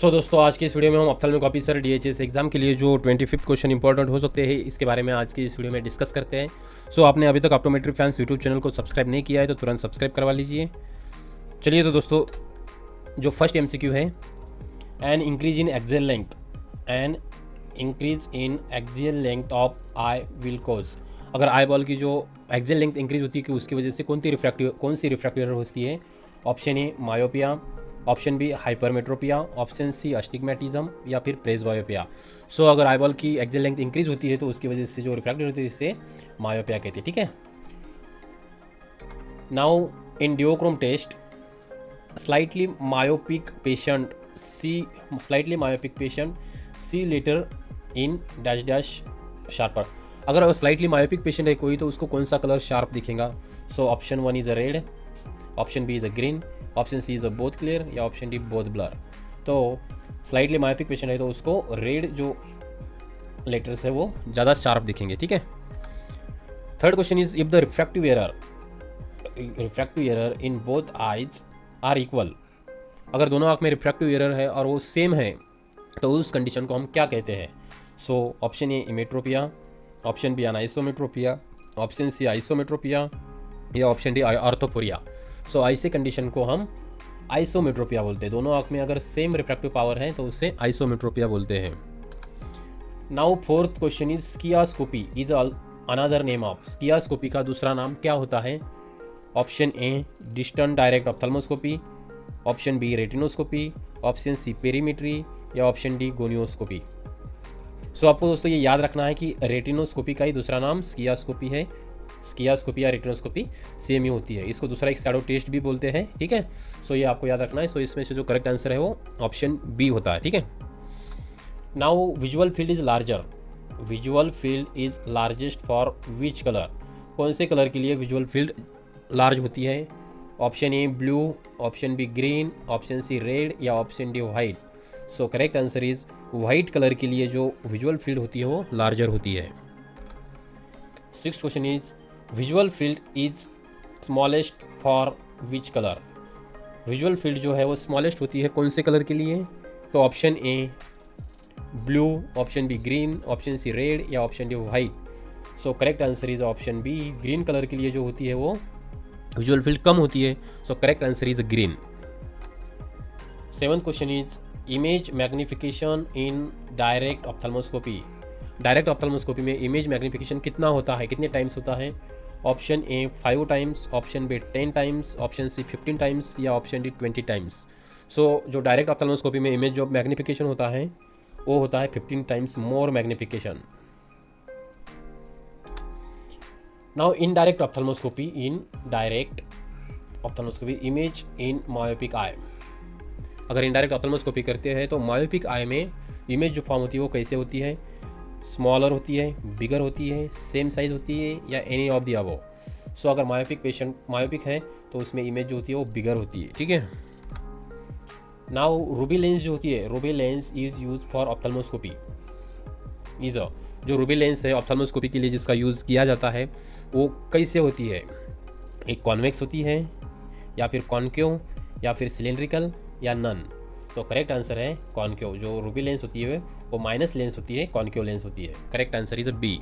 दोस्तों आज की इस वीडियो में हम ऑप्थेल्मिक ऑफिसर डीएचएस एग्जाम के लिए जो 25 क्वेश्चन इंपॉर्टेंट हो सकते हैं इसके बारे में आज की इस वीडियो में डिस्कस करते हैं। आपने अभी तक ऑप्टोमेट्री फैंस यूट्यूब चैनल को सब्सक्राइब नहीं किया है तो तुरंत सब्सक्राइब करवा लीजिए। चलिए तो दोस्तों, जो फर्स्ट एमसीक्यू है, an increase in axial length of I will cause. अगर आई बॉल की जो एक्सियल लेंथ इंक्रीज होती है कि उसकी वजह से कौन सी रिफ्रैक्टिव एरर होती है। Option A myopia, option B hypermetropia, option C astigmatism या फिर प्रेसबायोपिया। अगर आईबॉल की एक्सियल लेंथ इंक्रीज होती है तो उसकी वजह से जो रिफ्रैक्टिव होती है इसे मायोपिया कहते हैं। ठीक है। Now in duochrome test slightly myopic patient see letter in dash dash sharper. अगर स्लाइटली मायोपिक पेशेंट है कोई तो उसको कौन सा कलर शार्प दिखेगा। Option one is a red, option B is a green, option C is a both clear या option D both blur. तो स्लाइटली मायोपिक पेशेंट है तो उसको रेड जो लेटर्स है वो ज़्यादा शार्प दिखेंगे। ठीक है। Third question is if the refractive error in both eyes are equal. अगर दोनों आँख में रिफ्रैक्टिव एरर है और वो सेम है तो उस कंडीशन को हम क्या कहते हैं। Option A emmetropia, option B anisometropia, option C isometropia या ऑप्शन डी ऑर्थोपोरिया। ऐसे कंडीशन को हम आइसोमेट्रोपिया बोलते हैं। दोनों आँख में अगर सेम रिफ्रैक्टिव पावर है तो उसे आइसोमेट्रोपिया बोलते हैं। Now fourth question is skiascopy is another name of. Skiascopy का दूसरा नाम क्या होता है। Option A distant direct ophthalmoscopy, option B retinoscopy, option C perimetry या ऑप्शन डी गोनियोस्कोपी। आपको दोस्तों ये याद रखना है कि रेटिनोस्कोपी का ही दूसरा नाम स्कियास्कोपी है। स्कियास्कोपी या रेटिनोस्कोपी सेम ही होती है। इसको दूसरा एक शैडो टेस्ट भी बोलते हैं। ठीक है। ये आपको याद रखना है। इसमें से जो करेक्ट आंसर है वो ऑप्शन बी होता है। ठीक है। Now visual field is larger. Visual field is largest for which colour. कौन से कलर के लिए विजुअल फील्ड लार्ज होती है। Option A blue, option B green, option C red या option D white. Correct answer is white colour के लिए जो विजुअल फील्ड होती है वो लार्जर होती है। Sixth question is visual field is smallest for which colour. Visual field जो है वो स्मॉलेस्ट होती है कौन से कलर के लिए। तो option A blue, option B green, option C red या option D white. Correct answer is option B. Green colour के लिए जो होती है वो विजुअल फील्ड कम होती है। Correct answer is green. Seventh question is image magnification in direct ophthalmoscopy. Direct ophthalmoscopy में इमेज मैग्निफिकेशन कितना होता है, कितने टाइम्स होता है। Option A 5 times, option B 10 times, option C 15 times या ऑप्शन डी 20 टाइम्स। जो डायरेक्ट ऑप्थेल्मोस्कोपी में इमेज जो मैग्निफिकेशन होता है वो होता है 15 times more magnification. Now indirect ophthalmoscopy image in myopic eye. अगर इनडायरेक्ट ऑप्थेल्मोस्कोपी करते हैं तो मायोपिक आई में इमेज जो फॉर्म होती है वो कैसे होती है। स्मॉलर होती है, बिगर होती है, सेम साइज होती है या एनी ऑफ दी अबव। अगर मायोपिक है तो उसमें इमेज जो होती है वो बिगर होती है। ठीक है। नाउ रूबी लेंस जो होती है, Ruby lens is use for ophthalmoscopy जो रूबी लेंस है ऑप्थेल्मोस्कोपी के लिए जिसका यूज़ किया जाता है वो कैसे होती है। एक कॉन्वेक्स होती है या फिर कॉन्केव या फिर सिलेंड्रिकल या नन। करेक्ट आंसर है कॉन्केव। जो रूबी लेंस होती है वो माइनस लेंस होती है, कॉन्केव लेंस होती है। Correct answer is B.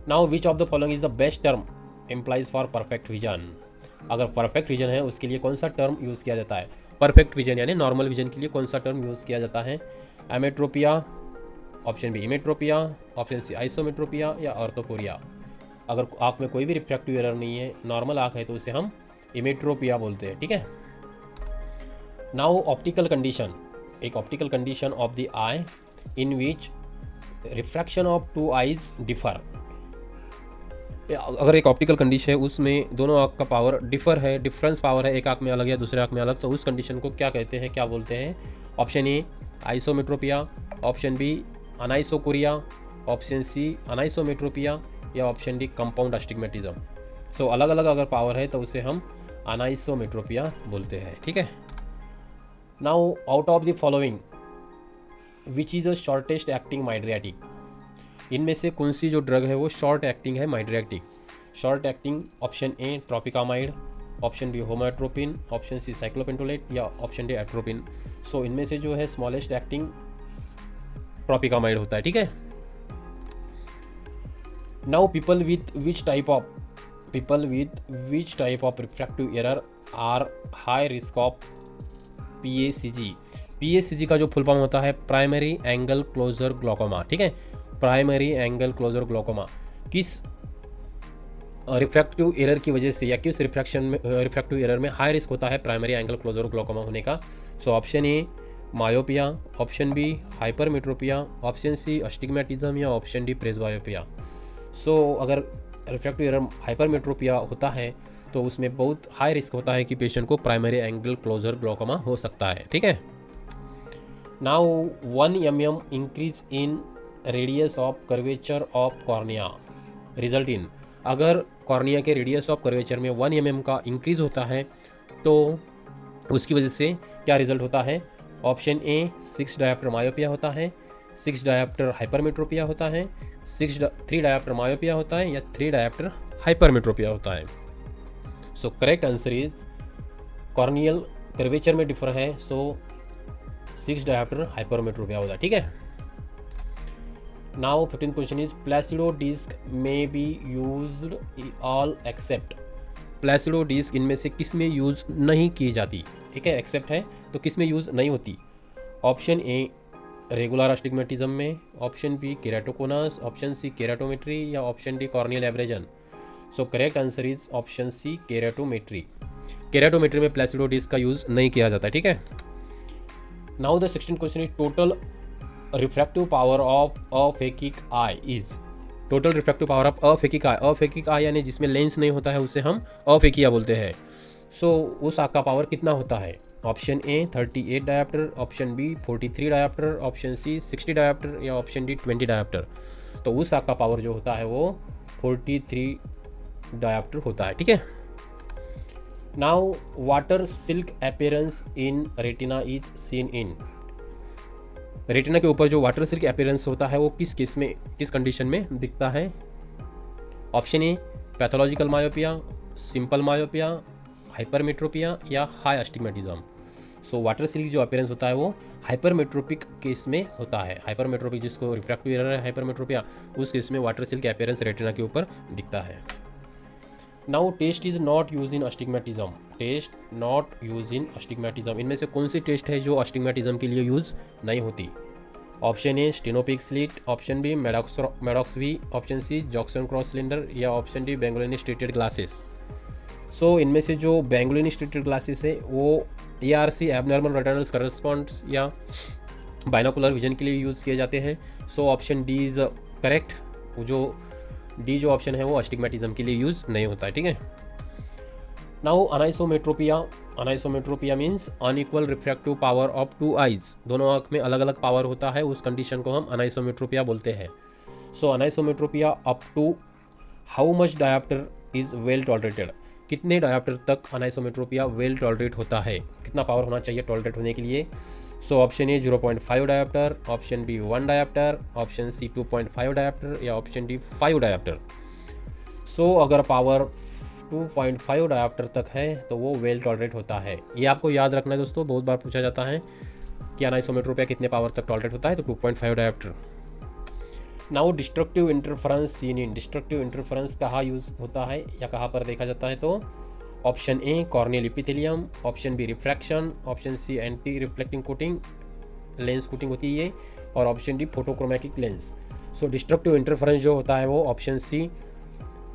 Now which of the following is the best term employs for perfect vision. अगर परफेक्ट विजन है उसके लिए कौन सा टर्म यूज़ किया जाता है। परफेक्ट विजन यानी नॉर्मल विजन के लिए कौन सा टर्म यूज़ किया जाता है। एमेट्रोपिया, option B इमेट्रोपिया, option C isometropia या ऑर्थोपोरिया। अगर आँख में कोई भी रिफ्रैक्टिव एरर नहीं है, नॉर्मल आँख है तो उसे हम इमेट्रोपिया बोलते हैं। ठीक है। नाउ ऑप्टिकल कंडीशन, एक optical condition of the eye in which refraction of two eyes differ. अगर एक ऑप्टिकल कंडीशन है उसमें दोनों आँख का पावर डिफरेंस पावर है, एक आँख में अलग या दूसरे आँख में अलग, तो उस कंडीशन को क्या कहते हैं, क्या बोलते हैं। Option A isometropia, option B anisocoria, option C anisometropia या ऑप्शन डी कंपाउंड अस्टिग्मेटिज्म। अलग अलग अगर पावर है तो उसे हम अनाइसोमेट्रोपिया बोलते हैं। ठीक है। Now out of the following which is a shortest acting mydriatic. इनमें से कौन सी जो ड्रग है वो शॉर्ट एक्टिंग है mydriatic. Short acting option A tropicamide, option B homatropine, option C cyclopentolate या ऑप्शन डी एट्रोपिन। सो इनमें से जो है स्मॉलेस्ट एक्टिंग प्रोपिकामाइड होता है, ठीक है। Now people with which type of refractive error are high risk of PACG। PACG का जो फुल फॉर्म होता है प्राइमरी एंगल क्लोजर ग्लोकोमा, ठीक है। प्राइमरी एंगल क्लोजर ग्लोकोमा किस रिफ्रैक्टिव एरर की वजह से या किस रिफ्रैक्टिव एरर में हाई रिस्क होता है प्राइमरी एंगल क्लोजर ग्लोकोमा होने का। So option A myopia, option B hypermetropia, option C astigmatism या ऑप्शन डी प्रेसबायोपिया। सो अगर रिफ्रैक्टिव एरर हाइपरमेट्रोपिया होता है तो उसमें बहुत हाई रिस्क होता है कि पेशेंट को प्राइमरी एंगल क्लोजर ग्लोकोमा हो सकता है, ठीक है। Now 1 mm increase in radius of curvature of cornea result in. अगर कॉर्निया के रेडियस ऑफ कर्वेचर में 1 mm का इंक्रीज होता है तो उसकी वजह से क्या रिजल्ट होता है। ऑप्शन ए 6 डायप्टर मायोपिया होता है, 6 डायप्टर हाइपरमेट्रोपिया होता है, 3 डायप्टर मायोपिया होता है या 3 डायप्टर हाइपरमेट्रोपिया होता है। So correct answer is corneal curvature में डिफर है, सो 6 डायप्टर हाइपरमेट्रोपिया होता है, ठीक है। Now 15th question is placido disc may be used all except. Placido disc इनमें से किस में यूज नहीं की जाती, ठीक है। एक्सेप्ट है तो किस में यूज नहीं होती। ऑप्शन ए रेगुलर अस्टिग्मेटिज्म में, option B keratoconus, option C keratometry या option D corneal abrasion. So correct answer is option C keratometry. Keratometry में प्लेसिडो डिस्क का यूज नहीं किया जाता, ठीक है। Now the 16th question is total refractive power of aphakic eye is. Total refractive power of aphakic eye, aphakic eye यानी जिसमें lens नहीं होता है उसे हम अफेकिया बोलते हैं। सो उस आँख का पावर कितना होता है। Option A 38 dioptre, option B 43 dioptre, option C 60 dioptre या ऑप्शन डी 20 डायप्टर। तो उस आँख का पावर जो होता है वो 43 डायप्टर होता है, ठीक है। Now water silk appearance in retina is seen in. Retina के ऊपर जो वाटर सिल्क अपीयरेंस होता है वो किस केस में, किस कंडीशन में दिखता है। ऑप्शन ए pathological myopia, simple myopia, hypermetropia या हाई अस्टिग्मेटिज्म। सो वाटर सिल्क जो अपीयरेंस होता है वो हाइपरमेट्रोपिक केस में होता है। हाइपरमेट्रोपिक जिसको रिफ्रैक्टिव एरर है हाइपरमेट्रोपिया, उस केस में वाटर सिल्क अपीयरेंस रेटिना के ऊपर दिखता है। Now test is not use in astigmatism. Test not use in astigmatism इनमें से कौन सी टेस्ट है जो अस्टिग्मेटिज्म के लिए यूज नहीं होती। Option A stenopeic slit, option B Maddox V, option C Jackson cross cylinder या option D Bagolini striated glasses. So इनमें से जो बेंगलोनी स्ट्रेटेड ग्लासेस है वो ARC एबनॉर्मल रेटिनल करस्पॉन्ड्स या बाइनोकुलर विजन के लिए यूज़ किए जाते हैं। So option D is correct. जो डी जो ऑप्शन है वो अस्टिग्मेटिज्म के लिए यूज़ नहीं होता है, ठीक है। Now anisometropia. Anisometropia means unequal refractive power of 2 eyes. दोनों आँख में अलग अलग पावर होता है, उस कंडीशन को हम अनाइसोमेट्रोपिया बोलते हैं। So anisometropia up to how much dioptre is well tolerated. कितने डायप्टर तक अनाइसोमेट्रोपिया वेल टॉलरेट होता है, कितना पावर होना चाहिए टॉलरेट होने के लिए। So option A 0.5 dioptre, option B 1 dioptre, option C 2.5 dioptre या ऑप्शन डी 5 डायप्टर। सो अगर पावर 2.5 डायप्टर तक है तो वो वेल टॉलरेट होता है। ये आपको याद रखना है दोस्तों, बहुत बार पूछा जाता है कि अनाइसोमेट्रोपिया कितने पावर तक टॉलरेट होता है, तो 2.5 dioptre. Now destructive interference seen in. Destructive interference कहाँ यूज़ होता है या कहाँ पर देखा जाता है, तो option A corneal epithelium, option B refraction, option C anti reflecting coating lens coating होती है ये, और option D photochromatic lens. So destructive interference जो होता है वो option C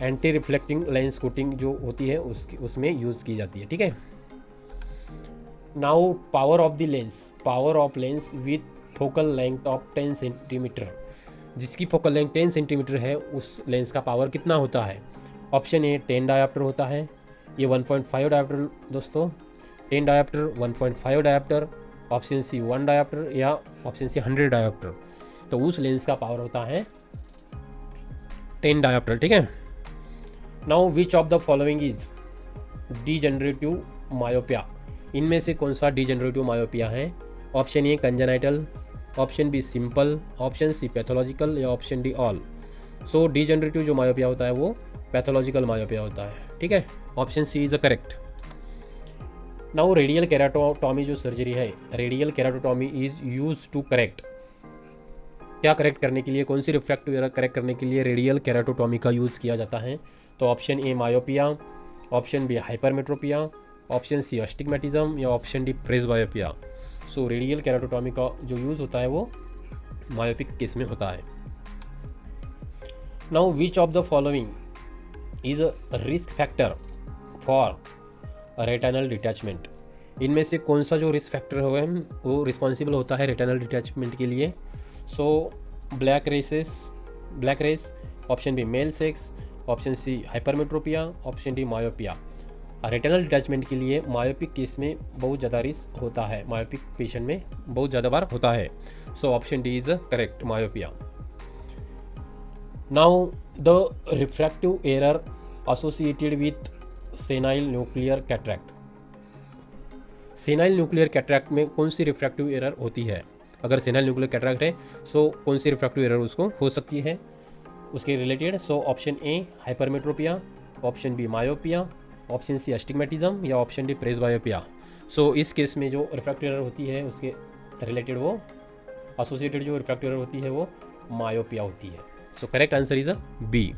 anti reflecting lens coating जो होती है उसमें यूज़ की जाती है, ठीक है। Now power of the lens. Power of lens with focal length of 10 centimetre. जिसकी फोकल लेंथ 10 सेंटीमीटर है उस लेंस का पावर कितना होता है। ऑप्शन ए 10 डायप्टर होता है, ये 1.5 डायप्टर दोस्तों, 10 dioptre, 1.5 dioptre, option C 1 dioptre या ऑप्शन सी 100 डायप्टर। तो उस लेंस का पावर होता है 10 डायप्टर, ठीक है। Now which of the following is degenerative myopia. इनमें से कौन सा डीजेनरेटिव मायोपिया है। Option A congenital, option B simple, option C pathological या option D all. So degenerative जो मायोपिया होता है वो पैथोलॉजिकल मायोपिया होता है, ठीक है। Option C is a correct. Now radial keratotomy जो सर्जरी है, radial keratotomy is use to correct, क्या करेक्ट करने के लिए, कौन सी रिफ्रैक्टिव एरर करेक्ट करने के लिए रेडियल केराटोटॉमी का यूज़ किया जाता है? तो option A myopia, option B hypermetropia, option C astigmatism या option D presbyopia. So radial keratotomy का जो यूज़ होता है वो मायोपिक केस में होता है। Now which of the following is a risk factor for retinal detachment, इनमें से कौन सा जो रिस्क फैक्टर है वो रिस्पॉन्सिबल होता है रेटिनल डिटैचमेंट के लिए? So black race, option B male sex, option C hypermetropia, option D myopia. Retinal detachment के लिए मायोपिक केस में बहुत ज़्यादा रिस्क होता है, मायोपिक पेशेंट में बहुत ज़्यादा बार होता है। सो option D is correct, myopia. Now the refractive error associated with senile nuclear cataract, senile nuclear cataract में कौन सी रिफ्रैक्टिव एरर होती है? अगर सेनाइल न्यूक्लियर कैटरैक्ट है सो कौन सी रिफ्रैक्टिव एरर उसको हो सकती है उसके related? So option A hypermetropia, option B myopia, option C astigmatism या ऑप्शन डी प्रेसबायोपिया। सो इस केस में जो रिफ्रैक्टिव एरर होती है उसके रिलेटेड वो एसोसिएटेड जो रिफ्रैक्टिव एरर होती है वो मायोपिया होती है। So correct answer is B.